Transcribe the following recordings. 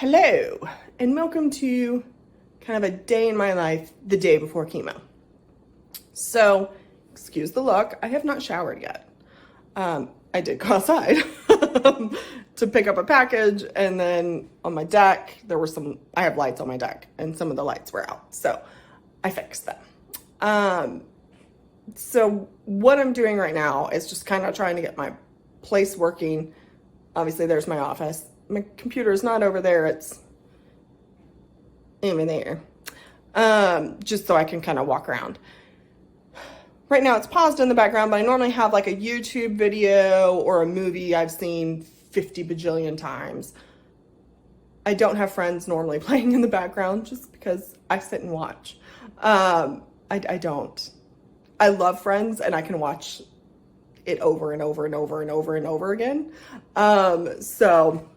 Hello, and welcome to kind of a day in my life the day before chemo. So, excuse the look, I have not showered yet. I did go outside to pick up a package, and then on my deck, I have lights on my deck, and some of the lights were out, so I fixed them. So what I'm doing right now is just kind of trying to get my place working. Obviously, there's my office. My computer is not over there, it's over there. Just so I can kind of walk around. Right now it's paused in the background, but I normally have like a YouTube video or a movie I've seen 50 bajillion times. I don't have Friends normally playing in the background just because I sit and watch. I don't. I love Friends and I can watch it over and over and over and over and over again. So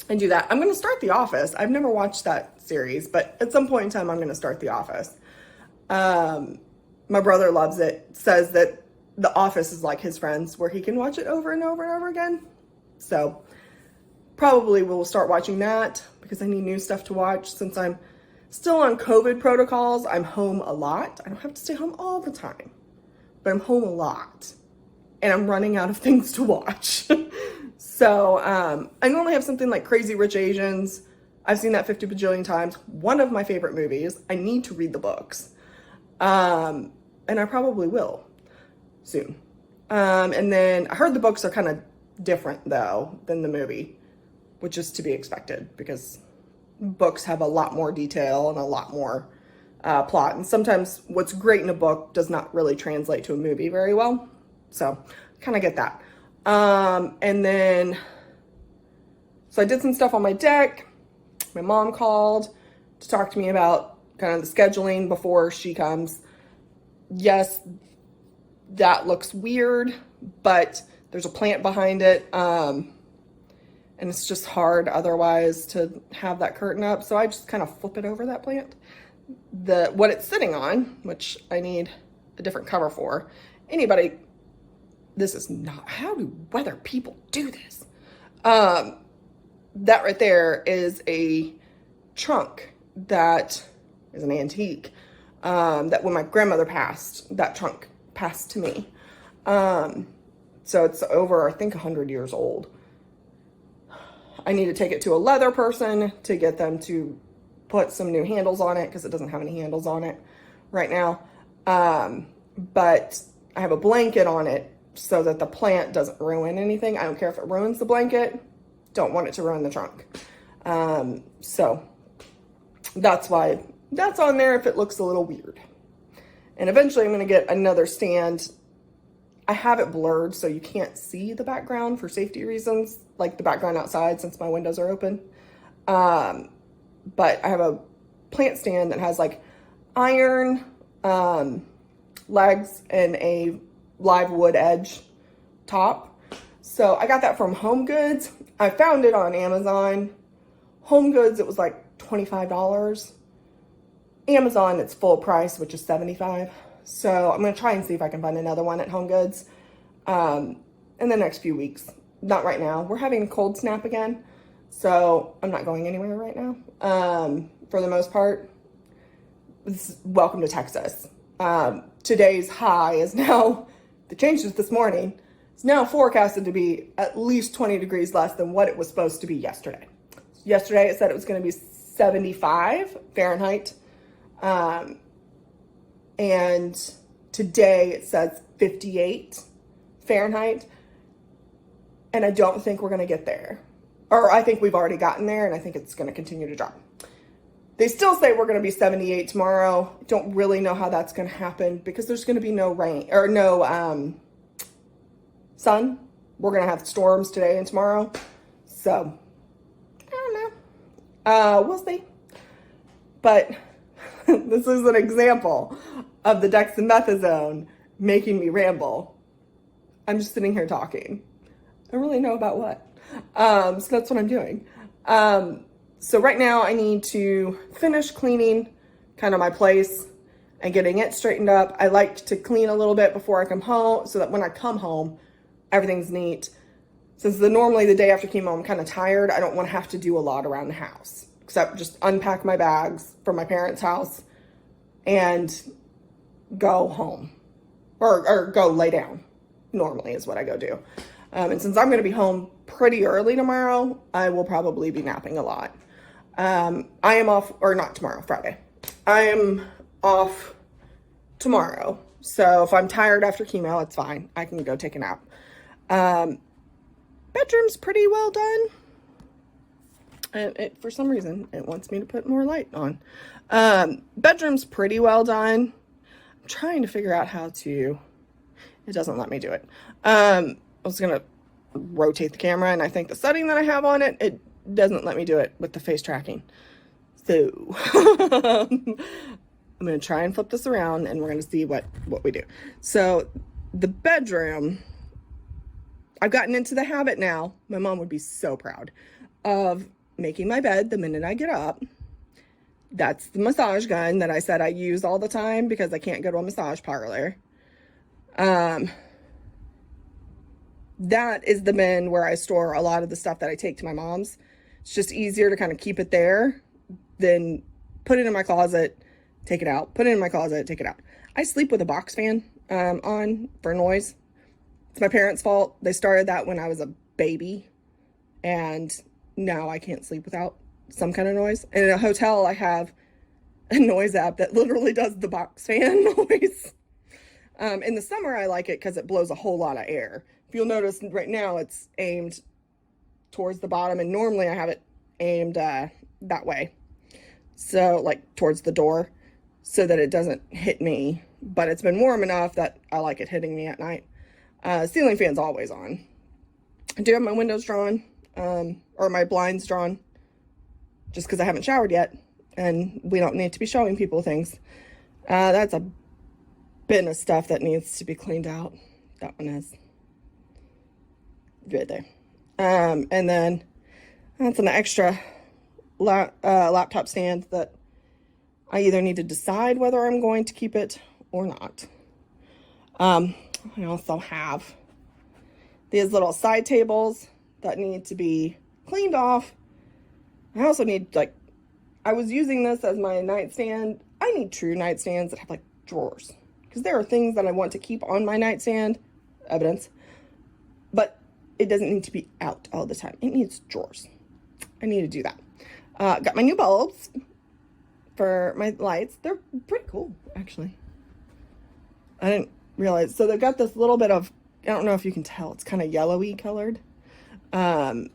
I do that. I'm going to start The Office. I've never watched that series, but at some point in time, I'm going to start The Office. My brother loves it, says that The Office is like his Friends, where he can watch it over and over and over again. So probably we'll start watching that because I need new stuff to watch. Since I'm still on COVID protocols, I'm home a lot. I don't have to stay home all the time, but I'm home a lot. And I'm running out of things to watch. So I normally have something like Crazy Rich Asians. I've seen that 50 bajillion times. One of my favorite movies. I need to read the books. And I probably will soon. And then I heard the books are kind of different though than the movie, which is to be expected because books have a lot more detail and a lot more plot. And sometimes what's great in a book does not really translate to a movie very well. So kind of get that. And then, so I did some stuff on my deck. My mom called to talk to me about kind of the scheduling before she comes. Yes, that looks weird, but there's a plant behind it. And it's just hard otherwise to have that curtain up. So I just kind of flip it over that plant. What it's sitting on, which I need a different cover for. This is not, how do weather people do this? That right there is a trunk that is an antique, that when my grandmother passed, that trunk passed to me. So it's over, I think, 100 years old. I need to take it to a leather person to get them to put some new handles on it because it doesn't have any handles on it right now. But I have a blanket on it so that the plant doesn't ruin anything. I don't care if it ruins the blanket. Don't want it to ruin the trunk. So that's why that's on there if it looks a little weird. And eventually I'm going to get another stand. I have it blurred so you can't see the background for safety reasons, like the background outside since my windows are open. But I have a plant stand that has like iron legs and a live wood edge top. So I got that from Home Goods. I found it on Amazon. Home Goods, it was like $25. Amazon, it's full price, which is $75. So I'm going to try and see if I can find another one at Home Goods in the next few weeks. Not right now. We're having a cold snap again. So I'm not going anywhere right now. For the most part, welcome to Texas. Today's high is now, they changed it this morning. It's now forecasted to be at least 20 degrees less than what it was supposed to be yesterday. Yesterday it said it was going to be 75 Fahrenheit. And today it says 58 Fahrenheit. And I don't think we're going to get there. Or I think we've already gotten there and I think it's going to continue to drop. They still say we're going to be 78 tomorrow. Don't really know how that's going to happen because there's going to be no rain or no sun. We're going to have storms today and tomorrow. So, I don't know. We'll see. But this is an example of the dexamethasone making me ramble. I'm just sitting here talking. I don't really know about what. So that's what I'm doing. So right now I need to finish cleaning kind of my place and getting it straightened up. I like to clean a little bit before I come home so that when I come home, everything's neat. since normally the day after chemo I'm kind of tired, I don't want to have to do a lot around the house, except just unpack my bags from my parents' house and go home, or go lay down, normally is what I go do. And since I'm going to be home pretty early tomorrow, I will probably be napping a lot. I am off, or not tomorrow, Friday. I am off tomorrow. So if I'm tired after chemo, it's fine. I can go take a nap. Bedroom's pretty well done. And for some reason, it wants me to put more light on. Bedroom's pretty well done. I'm trying to figure out how to, it doesn't let me do it. I was going to rotate the camera, and I think the setting that I have on it, it doesn't let me do it with the face tracking. So I'm going to try and flip this around, and we're going to see what we do. So the bedroom, I've gotten into the habit now, my mom would be so proud, of making my bed the minute I get up. That's the massage gun that I said I use all the time because I can't go to a massage parlor. That is the bin where I store a lot of the stuff that I take to my mom's. It's just easier to kind of keep it there than put it in my closet, take it out, put it in my closet, take it out. I sleep with a box fan on for noise. It's my parents' fault. They started that when I was a baby, and now I can't sleep without some kind of noise. And in a hotel, I have a noise app that literally does the box fan noise. In the summer, I like it because it blows a whole lot of air. If you'll notice right now, it's aimed towards the bottom, and normally I have it aimed that way. So like towards the door, so that it doesn't hit me. But it's been warm enough that I like it hitting me at night. Ceiling fan's always on. I do have my windows drawn, or my blinds drawn, just because I haven't showered yet, and we don't need to be showing people things. That's a bin of stuff that needs to be cleaned out. That one is right there. And then that's an extra laptop stand that I either need to decide whether I'm going to keep it or not. I also have these little side tables that need to be cleaned off. I also need, like, I was using this as my nightstand. I need true nightstands that have like drawers, because there are things that I want to keep on my nightstand, evidence, but it doesn't need to be out all the time. It needs drawers. I need to do that. Got my new bulbs for my lights. They're pretty cool, actually. I didn't realize. So they've got this little bit of, I don't know if you can tell, it's kind of yellowy colored. And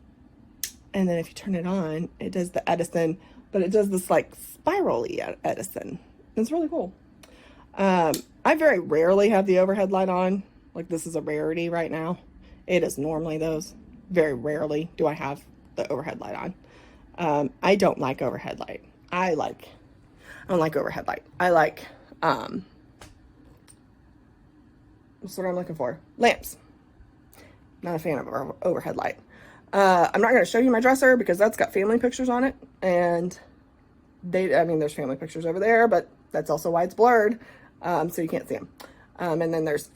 then if you turn it on, it does the Edison, but it does this like spirally Edison. It's really cool. I very rarely have the overhead light on. Like, this is a rarity right now. It is normally those. Very rarely do I have the overhead light on. I don't like overhead light. I don't like overhead light. I like, what's what I'm looking for? Lamps. Not a fan of overhead light. I'm not going to show you my dresser because that's got family pictures on it. And there's family pictures over there, but that's also why it's blurred. So you can't see them. And then there's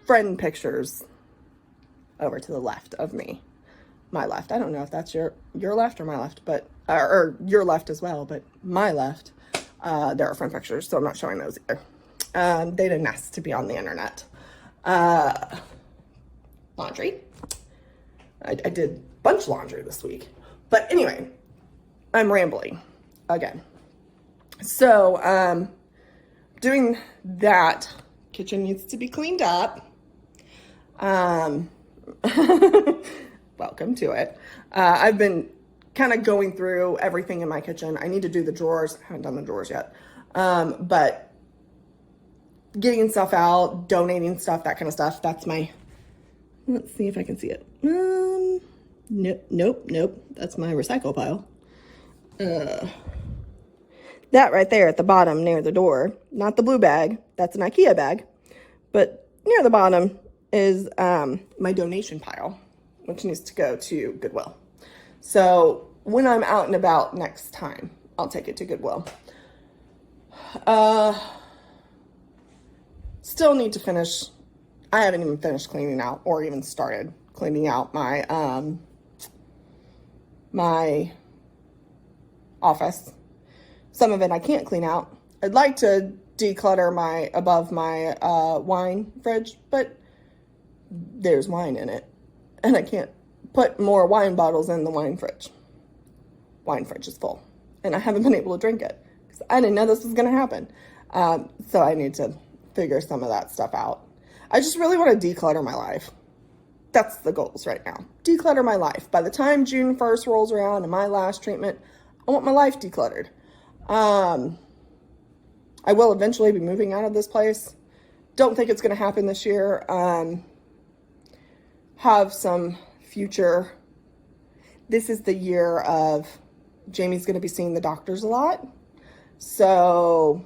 friend pictures over to the left of me. My left. I don't know if that's your left or my left, but, or your left as well, but my left, there are friend pictures, so I'm not showing those either. They didn't ask to be on the internet. Laundry. I did bunch laundry this week. But anyway, I'm rambling again. So, doing that. Kitchen needs to be cleaned up. Welcome to it. I've been kind of going through everything in my kitchen. I need to do the drawers. I haven't done the drawers yet. But getting stuff out, donating stuff, that kind of stuff. That's my, let's see if I can see it. Nope. That's my recycle pile. That right there at the bottom near the door, not the blue bag, that's an IKEA bag, but near the bottom is my donation pile, which needs to go to Goodwill. So when I'm out and about next time, I'll take it to Goodwill. Still need to finish I haven't even finished cleaning out or even started cleaning out my my office. Some of it I can't clean out. I'd like to declutter my above my wine fridge, but there's wine in it, and I can't put more wine bottles in the wine fridge. Wine fridge is full, and I haven't been able to drink it because I didn't know this was going to happen. So I need to figure some of that stuff out. I just really want to declutter my life. That's the goals right now. Declutter my life. By the time June 1st rolls around and my last treatment, I want my life decluttered. I will eventually be moving out of this place. Don't think it's going to happen this year. Have some future. This is the year of Jamie's going to be seeing the doctors a lot. So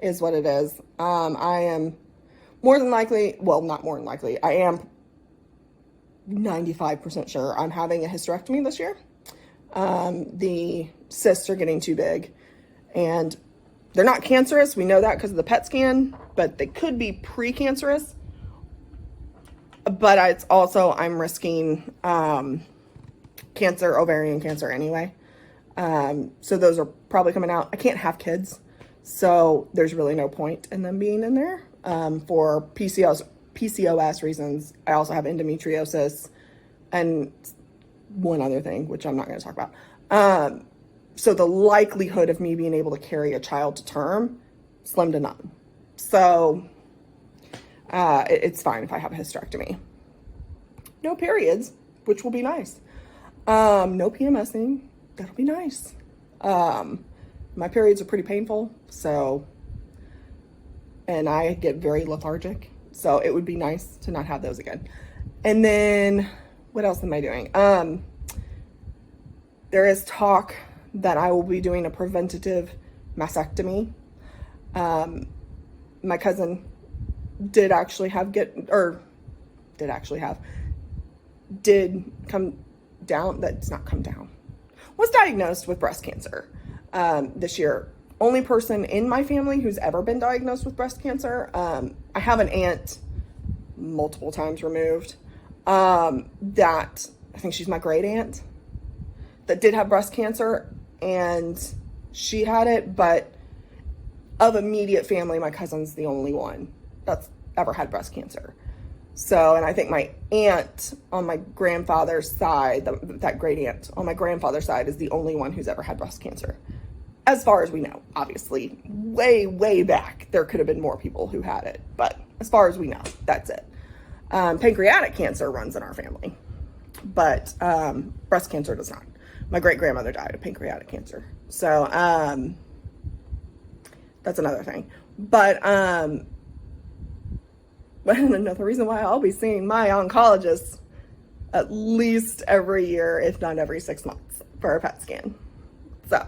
is what it is. I am more than likely, well, not more than likely, I am 95% sure I'm having a hysterectomy this year. The cysts are getting too big, and they're not cancerous. We know that because of the PET scan, but they could be precancerous. But it's also, I'm risking cancer, ovarian cancer anyway. So those are probably coming out. I can't have kids, so there's really no point in them being in there. For PCOS reasons, I also have endometriosis and one other thing, which I'm not going to talk about. So the likelihood of me being able to carry a child to term, slim to none. So it's fine if I have a hysterectomy. No periods, which will be nice. No PMSing, that'll be nice. My periods are pretty painful, so, and I get very lethargic, so it would be nice to not have those again. And then, what else am I doing? There is talk that I will be doing a preventative mastectomy. My cousin did come down, that's not come down, was diagnosed with breast cancer this year. Only person in my family who's ever been diagnosed with breast cancer. I have an aunt, multiple times removed, that, I think she's my great aunt, that did have breast cancer, and she had it, but of immediate family, my cousin's the only one that's ever had breast cancer. So, and I think my aunt on my grandfather's side, that great aunt on my grandfather's side, is the only one who's ever had breast cancer. As far as we know, obviously, way, way back, there could have been more people who had it. But as far as we know, that's it. Pancreatic cancer runs in our family, but breast cancer does not. My great-grandmother died of pancreatic cancer. So that's another thing. But another reason why I'll be seeing my oncologist at least every year, if not every 6 months, for a PET scan. So,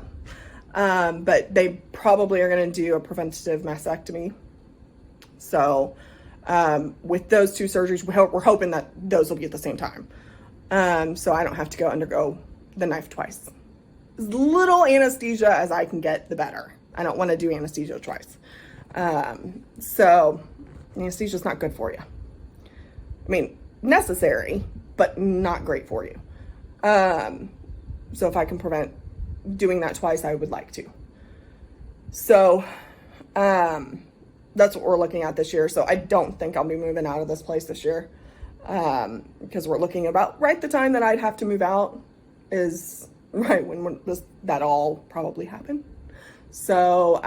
but they probably are going to do a preventative mastectomy. So, with those two surgeries, we're hoping that those will be at the same time. So I don't have to undergo the knife twice. As little anesthesia as I can get, the better. I don't want to do anesthesia twice. So anesthesia is not good for you. I mean, necessary, but not great for you. So if I can prevent doing that twice, I would like to. So that's what we're looking at this year. So I don't think I'll be moving out of this place this year, because we're looking about right the time that I'd have to move out is right when that all probably happened. So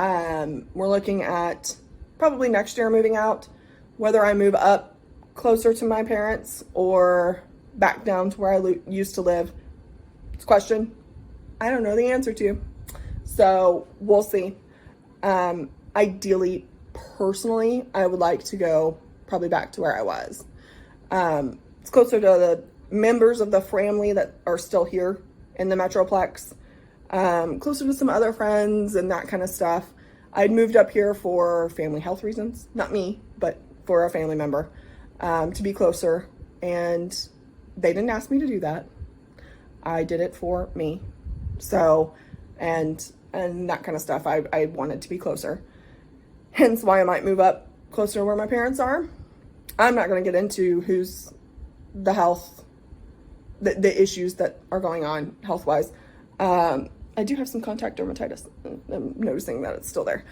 we're looking at probably next year moving out. Whether I move up closer to my parents or back down to where I used to live, it's a question I don't know the answer to. So we'll see. Ideally, personally, I would like to go probably back to where I was. It's closer to the members of the family that are still here in the Metroplex. Closer to some other friends and that kind of stuff. I'd moved up here for family health reasons, not me, but for a family member, to be closer. And they didn't ask me to do that. I did it for me. So, and that kind of stuff. I wanted to be closer. Hence why I might move up closer to where my parents are. I'm not going to get into who's the issues that are going on health-wise. I do have some contact dermatitis. I'm noticing that it's still there.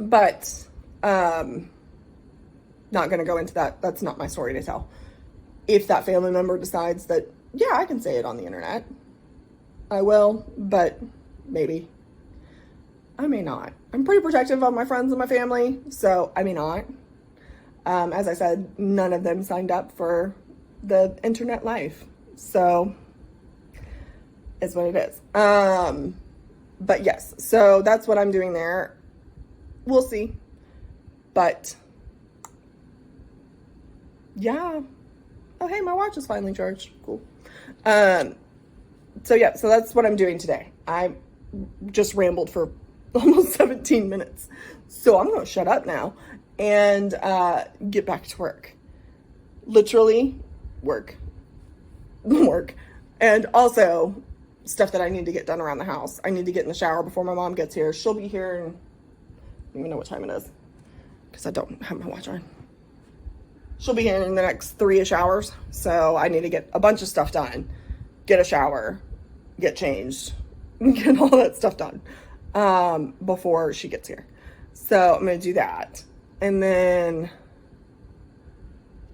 But not going to go into that. That's not my story to tell. If that family member decides that, yeah, I can say it on the internet, I will, but maybe. I may not. I'm pretty protective of my friends and my family, so I may not. As I said, none of them signed up for the internet life, so it's what it is. But yes, so that's what I'm doing there. We'll see. But yeah. Oh, hey, my watch is finally charged. Cool. So yeah, so that's what I'm doing today. I just rambled for almost 17 minutes. So I'm going to shut up now and get back to work. Literally work. And also stuff that I need to get done around the house. I need to get in the shower before my mom gets here. She'll be here and I don't even know what time it is because I don't have my watch on. She'll be here in the next 3-ish hours. So I need to get a bunch of stuff done, get a shower, get changed, get all that stuff done before she gets here. So I'm going to do that. And then,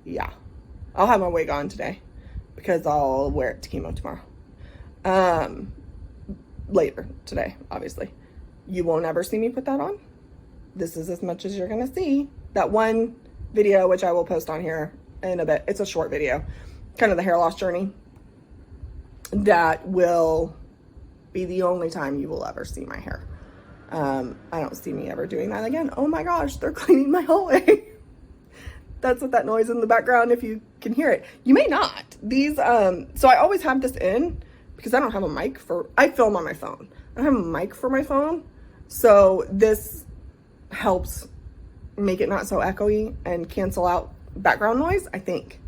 yeah, I'll have my wig on today because I'll wear it to chemo tomorrow. Later today, obviously. You won't ever see me put that on. This is as much as you're going to see. That one video, which I will post on here in a bit. It's a short video, kind of the hair loss journey. That will be the only time you will ever see my hair. I don't see me ever doing that again. Oh my gosh, they're cleaning my hallway. That's what that noise in the background, if you can hear it. You may not. These, so I always have this in because I don't have a mic I film on my phone. I don't have a mic for my phone. So this helps make it not so echoey and cancel out background noise, I think.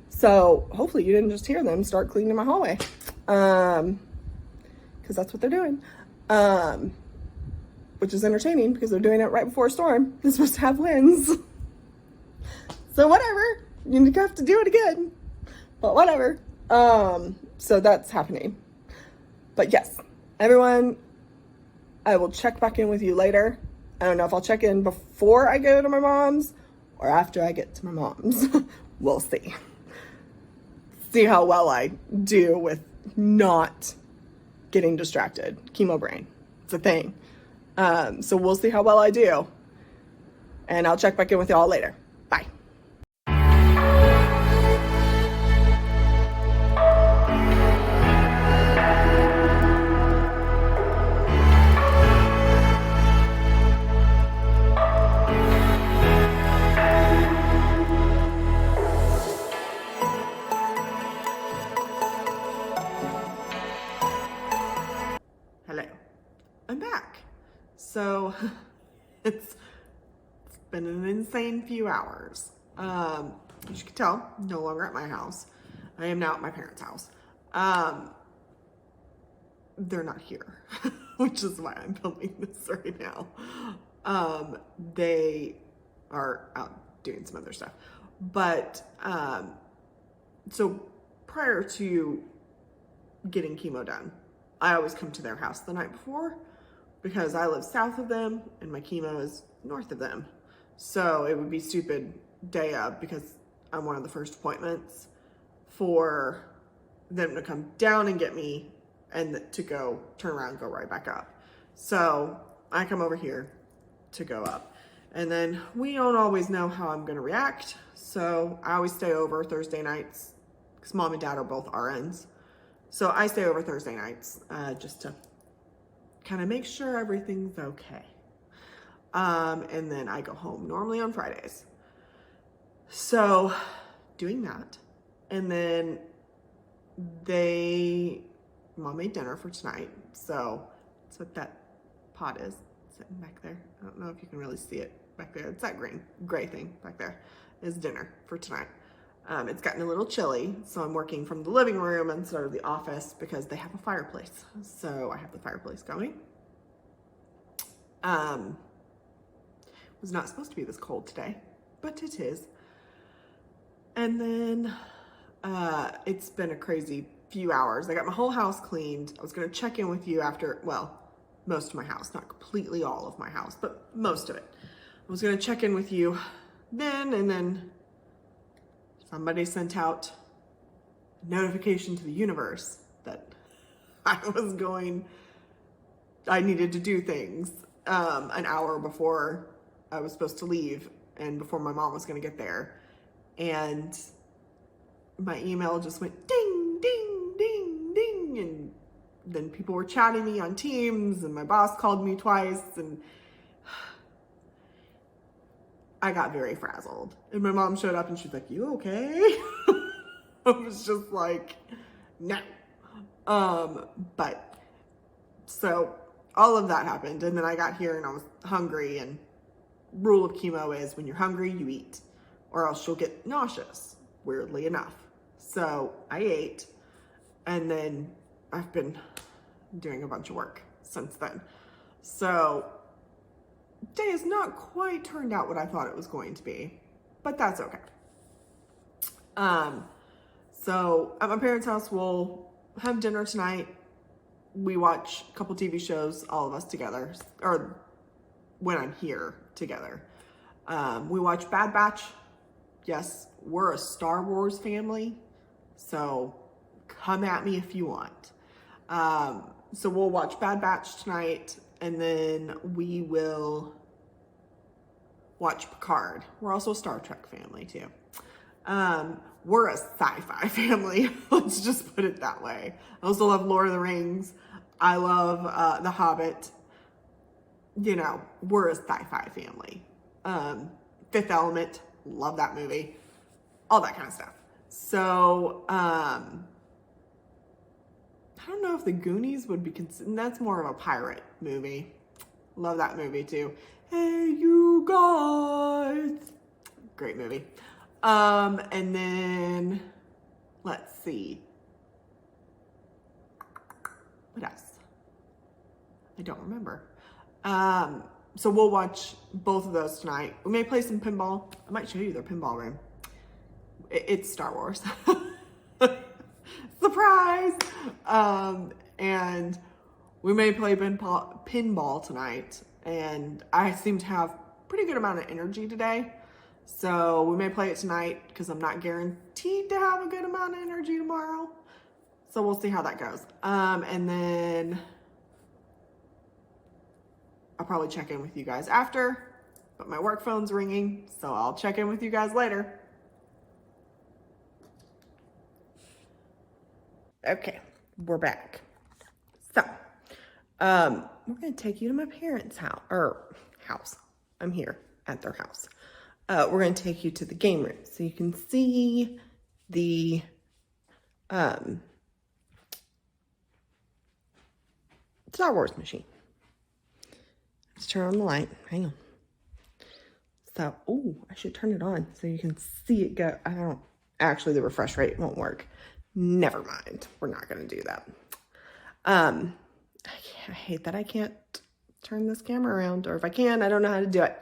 So hopefully you didn't just hear them start cleaning my hallway. Because that's what they're doing. Which is entertaining because they're doing it right before a storm. They're supposed to have winds. So whatever. You have to do it again. But whatever. So that's happening. But yes, everyone, I will check back in with you later. I don't know if I'll check in before I go to my mom's or after I get to my mom's. We'll see. See how well I do with not getting distracted. Chemo brain. It's a thing. So we'll see how well I do. And I'll check back in with y'all later. Bye. Hello. I'm back. So it's been an insane few hours. As you can tell, no longer at my house. I am now at my parents' house. They're not here, which is why I'm filming this right now. They are out doing some other stuff. But so prior to getting chemo done, I always come to their house the night before because I live south of them and my chemo is north of them. So it would be stupid day of because I'm one of the first appointments for them to come down and get me and to go turn around and go right back up. So I come over here to go up. And then we don't always know how I'm gonna react. So I always stay over Thursday nights because mom and dad are both RNs. So I stay over Thursday nights just to kind of make sure everything's okay. And then I go home normally on Fridays. So doing that. And then mom made dinner for tonight. So that's what that pot is sitting back there. I don't know if you can really see it back there. It's that gray thing back there is dinner for tonight. It's gotten a little chilly, so I'm working from the living room instead of the office because they have a fireplace. So I have the fireplace going. Was was not supposed to be this cold today, but it is. And then it's been a crazy few hours. I got my whole house cleaned. I was going to check in with you after, well, most of my house, not completely all of my house, but most of it. I was going to check in with you then, and then somebody sent out a notification to the universe that I needed to do things an hour before I was supposed to leave and before my mom was going to get there. And my email just went ding, ding, ding, ding. And then people were chatting me on Teams, and my boss called me twice, and I got very frazzled. And my mom showed up and she's like, "You okay?" I was just like, no. But so all of that happened. And then I got here and I was hungry, and rule of chemo is when you're hungry, you eat, or else you'll get nauseous, weirdly enough. So I ate, and then I've been doing a bunch of work since then. So day has not quite turned out what I thought it was going to be, but that's okay. So at my parents' house, we'll have dinner tonight. We watch a couple TV shows, all of us together, or when I'm here together. We watch Bad Batch. Yes, we're a Star Wars family, so come at me if you want. So we'll watch Bad Batch tonight, and then we will watch Picard. We're also a Star Trek family too. We're a sci-fi family. Let's just put it that way. I also love Lord of the Rings. I love The Hobbit. You know, we're a sci-fi family. Fifth Element, love that movie. All that kind of stuff. So, I don't know if The Goonies would be considered, that's more of a pirate movie. Love that movie too. Hey, you guys. Great movie. And then, let's see. What else? I don't remember. So we'll watch both of those tonight. We may play some pinball. I might show you their pinball room. It's Star Wars. Surprise! And we may play pinball tonight. And I seem to have pretty good amount of energy today. So we may play it tonight because I'm not guaranteed to have a good amount of energy tomorrow. So we'll see how that goes. And then I'll probably check in with you guys after, but my work phone's ringing, so I'll check in with you guys later. Okay, we're back. So, we're gonna take you to my parents' house, I'm here at their house. We're gonna take you to the game room so you can see the, Star Wars machine. Let's turn on the light. Hang on. So, I should turn it on so you can see it go. Actually, the refresh rate won't work. Never mind. We're not going to do that. I hate that I can't turn this camera around, or if I can, I don't know how to do it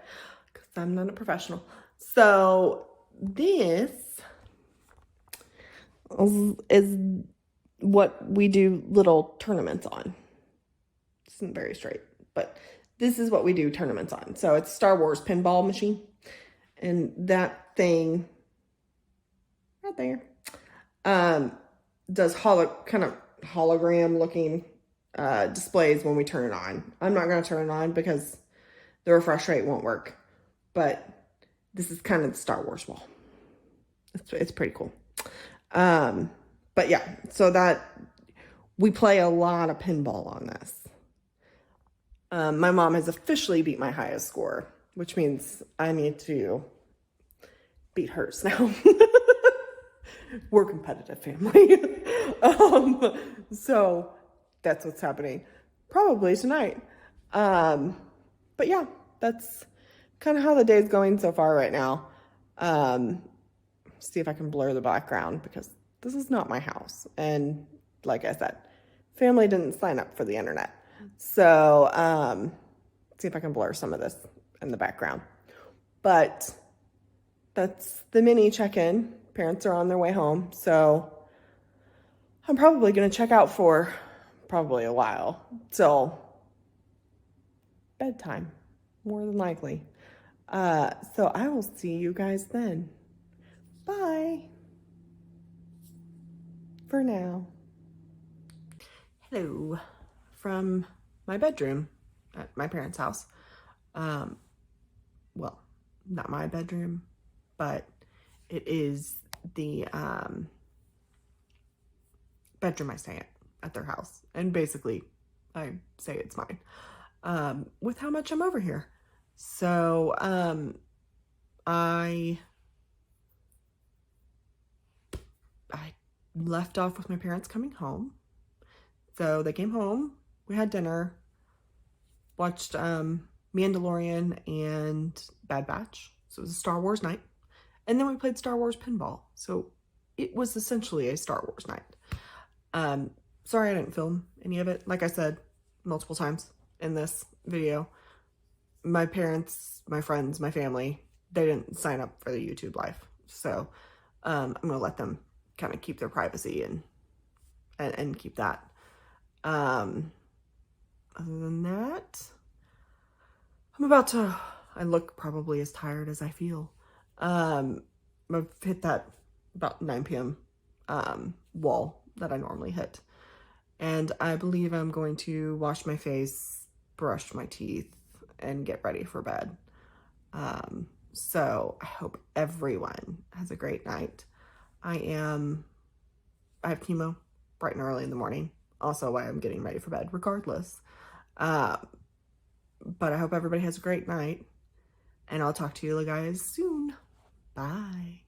because I'm not a professional. So, this is what we do little tournaments on. This isn't very straight, but this is what we do tournaments on. So it's Star Wars pinball machine. And that thing right there does kind of hologram looking displays when we turn it on. I'm not going to turn it on because the refresh rate won't work. But this is kind of the Star Wars wall. It's pretty cool. But yeah, so that we play a lot of pinball on this. My mom has officially beat my highest score, which means I need to beat hers now. We're a competitive family. So that's what's happening. Probably tonight. But yeah, that's kind of how the day's going so far right now. See if I can blur the background because this is not my house. And like I said, family didn't sign up for the internet. So, see if I can blur some of this in the background. But that's the mini check-in. Parents are on their way home, so I'm probably going to check out for probably a while till bedtime, more than likely. So I will see you guys then. Bye for now. Hello from my bedroom at my parents' house. Well, not my bedroom, but it is the bedroom I stay at their house. And basically, I say it's mine with how much I'm over here. So I left off with my parents coming home. So they came home, we had dinner, watched Mandalorian and Bad Batch. So it was a Star Wars night. And then we played Star Wars pinball. So it was essentially a Star Wars night. Sorry I didn't film any of it. Like I said multiple times in this video, my parents, my friends, my family, they didn't sign up for the YouTube live. So I'm going to let them kind of keep their privacy and keep that. Other than that, I look probably as tired as I feel. I've hit that about 9 p.m. Wall that I normally hit. And I believe I'm going to wash my face, brush my teeth, and get ready for bed. So I hope everyone has a great night. I have chemo bright and early in the morning. Also why I'm getting ready for bed regardless. But I hope everybody has a great night. And I'll talk to you guys soon. Bye.